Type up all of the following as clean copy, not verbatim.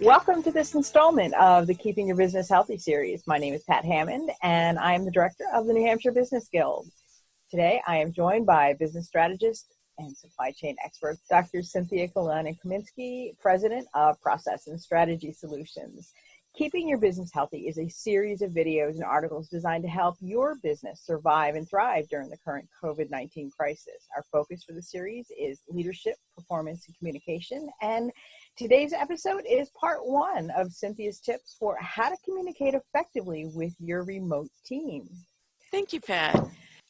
Welcome to this installment of the Keeping Your Business Healthy series. My name is Pat Hammond, and I am the director of the New Hampshire Business Guild. Today, I am joined by business strategist and supply chain expert, Dr. Cynthia Kaminsky, president of Process and Strategy Solutions. Keeping Your Business Healthy is a series of videos and articles designed to help your business survive and thrive during the current COVID-19 crisis. Our focus for the series is leadership, performance, and communication. And today's episode is part one of Cynthia's tips for how to communicate effectively with your remote team. Thank you, Pat.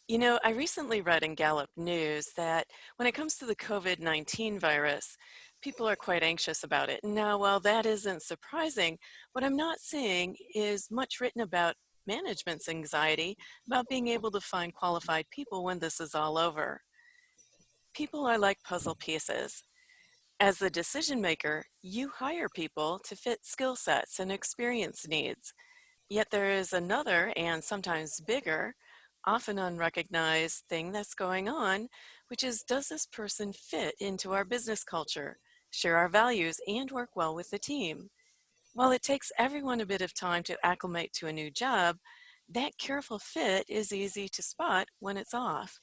You know, I recently read in Gallup News that when it comes to the COVID-19 virus, people are quite anxious about it. Now, while that isn't surprising, what I'm not seeing is much written about management's anxiety about being able to find qualified people when this is all over. People are like puzzle pieces. As the decision maker, you hire people to fit skill sets and experience needs. Yet there is another and sometimes bigger, often unrecognized thing that's going on, which is, does this person fit into our business culture, share our values, and work well with the team? While it takes everyone a bit of time to acclimate to a new job, that careful fit is easy to spot when it's off.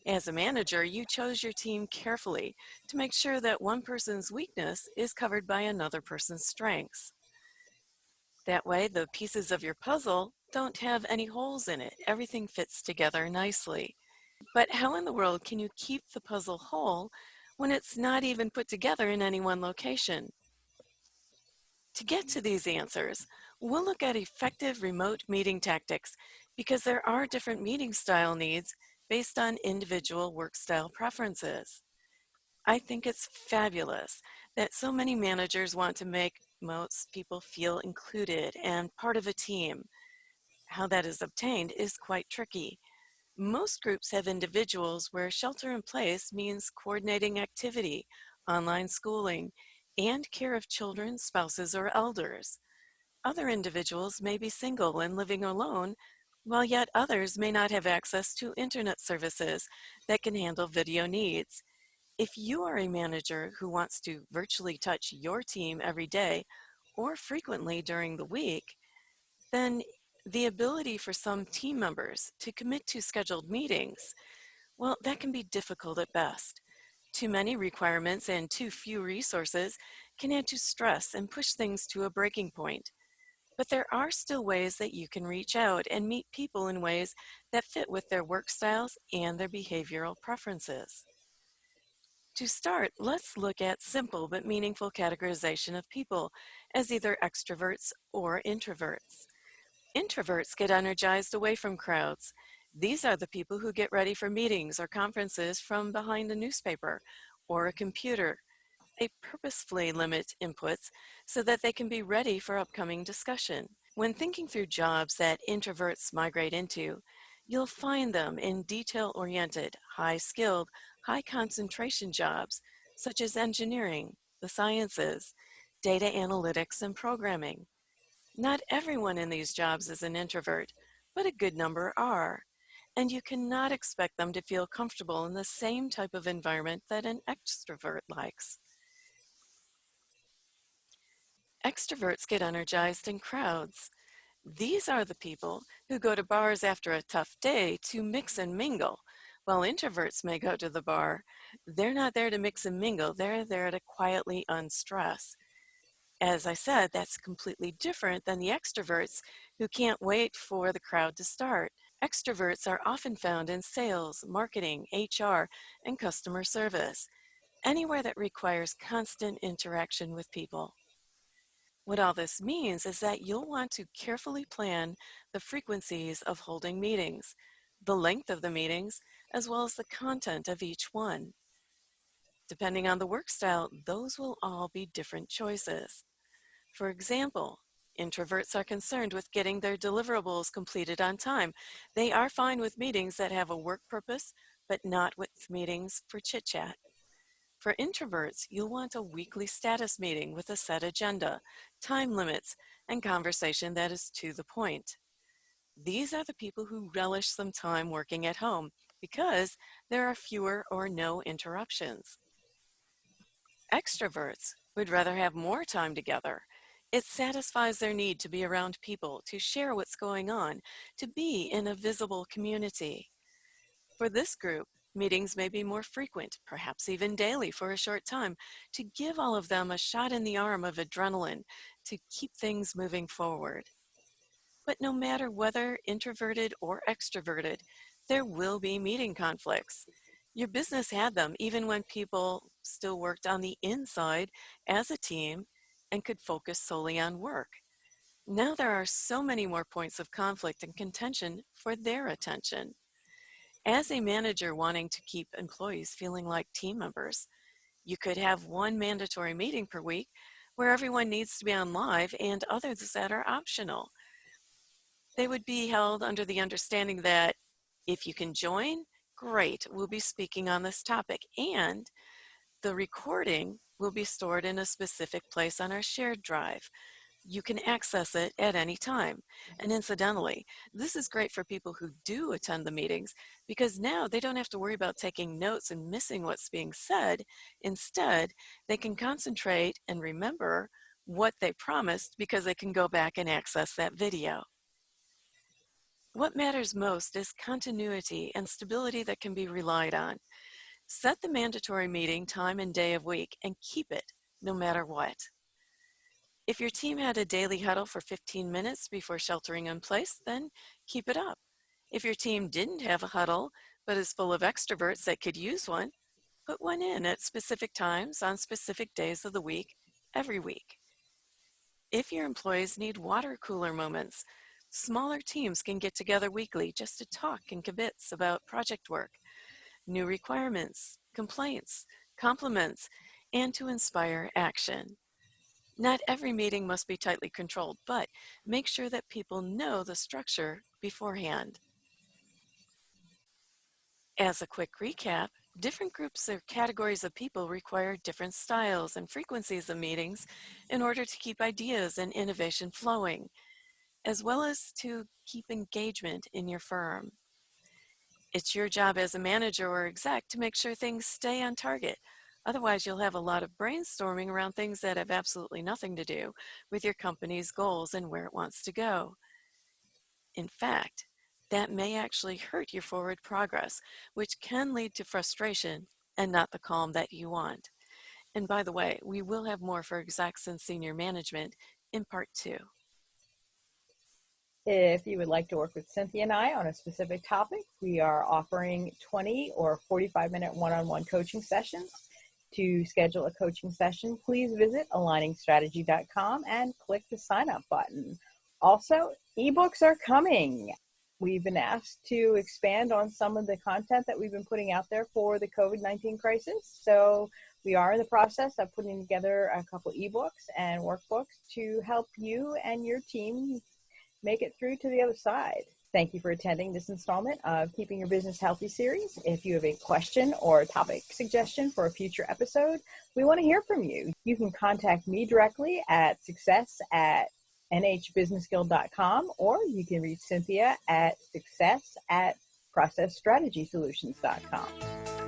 As a manager, you chose your team carefully to make sure that one person's weakness is covered by another person's strengths. That way, the pieces of your puzzle don't have any holes in it. Everything fits together nicely. But how in the world can you keep the puzzle whole when it's not even put together in any one location? To get to these answers, we'll look at effective remote meeting tactics because there are different meeting style needs based on individual work style preferences. I think it's fabulous that so many managers want to make most people feel included and part of a team. How that is obtained is quite tricky. Most groups have individuals where shelter in place means coordinating activity, online schooling, and care of children, spouses, or elders. Other individuals may be single and living alone, while yet others may not have access to internet services that can handle video needs. If you are a manager who wants to virtually touch your team every day or frequently during the week, then the ability for some team members to commit to scheduled meetings, well, that can be difficult at best. Too many requirements and too few resources can add to stress and push things to a breaking point. But there are still ways that you can reach out and meet people in ways that fit with their work styles and their behavioral preferences. To start, let's look at simple but meaningful categorization of people as either extroverts or introverts. Introverts get energized away from crowds. These are the people who get ready for meetings or conferences from behind a newspaper or a computer. They purposefully limit inputs so that they can be ready for upcoming discussion. When thinking through jobs that introverts migrate into, you'll find them in detail-oriented, high-skilled, high-concentration jobs such as engineering, the sciences, data analytics, and programming. Not everyone in these jobs is an introvert, but a good number are, and you cannot expect them to feel comfortable in the same type of environment that an extrovert likes. Extroverts get energized in crowds. These are the people who go to bars after a tough day to mix and mingle. While introverts may go to the bar, they're not there to mix and mingle, they're there to quietly unstress. As I said, that's completely different than the extroverts who can't wait for the crowd to start. Extroverts are often found in sales, marketing, HR, and customer service, anywhere that requires constant interaction with people. What all this means is that you'll want to carefully plan the frequencies of holding meetings, the length of the meetings, as well as the content of each one. Depending on the work style, those will all be different choices. For example, introverts are concerned with getting their deliverables completed on time. They are fine with meetings that have a work purpose, but not with meetings for chit-chat. For introverts, you'll want a weekly status meeting with a set agenda, time limits, and conversation that is to the point. These are the people who relish some time working at home because there are fewer or no interruptions. Extroverts would rather have more time together. It satisfies their need to be around people, to share what's going on, to be in a visible community. For this group, meetings may be more frequent, perhaps even daily for a short time, to give all of them a shot in the arm of adrenaline to keep things moving forward. But no matter whether introverted or extroverted, there will be meeting conflicts. Your business had them even when people still worked on the inside as a team and could focus solely on work. Now there are so many more points of conflict and contention for their attention. As a manager wanting to keep employees feeling like team members, you could have one mandatory meeting per week where everyone needs to be on live and others that are optional. They would be held under the understanding that if you can join, great, we'll be speaking on this topic. And the recording will be stored in a specific place on our shared drive. You can access it at any time. And incidentally, this is great for people who do attend the meetings because now they don't have to worry about taking notes and missing what's being said. Instead, they can concentrate and remember what they promised because they can go back and access that video. What matters most is continuity and stability that can be relied on. Set the mandatory meeting time and day of week and keep it no matter what. If your team had a daily huddle for 15 minutes before sheltering in place, then keep it up. If your team didn't have a huddle but is full of extroverts that could use one, put one in at specific times on specific days of the week every week. If your employees need water cooler moments, smaller teams can get together weekly just to talk and kibitz about project work, new requirements, complaints, compliments, and to inspire action. Not every meeting must be tightly controlled, but make sure that people know the structure beforehand. As a quick recap, different groups or categories of people require different styles and frequencies of meetings in order to keep ideas and innovation flowing, as well as to keep engagement in your firm. It's your job as a manager or exec to make sure things stay on target. Otherwise, you'll have a lot of brainstorming around things that have absolutely nothing to do with your company's goals and where it wants to go. In fact, that may actually hurt your forward progress, which can lead to frustration and not the calm that you want. And by the way, we will have more for execs and senior management in part 2. If you would like to work with Cynthia and I on a specific topic, we are offering 20 or 45-minute one-on-one coaching sessions. To schedule a coaching session, please visit aligningstrategy.com and click the sign up button. Also, ebooks are coming. We've been asked to expand on some of the content that we've been putting out there for the COVID-19 crisis. So we are in the process of putting together a couple ebooks and workbooks to help you and your team make it through to the other side. Thank you for attending this installment of Keeping Your Business Healthy series. If you have a question or a topic suggestion for a future episode, we want to hear from you. You can contact me directly at success@nhbusinessguild.com, or you can reach Cynthia at success@processstrategysolutions.com.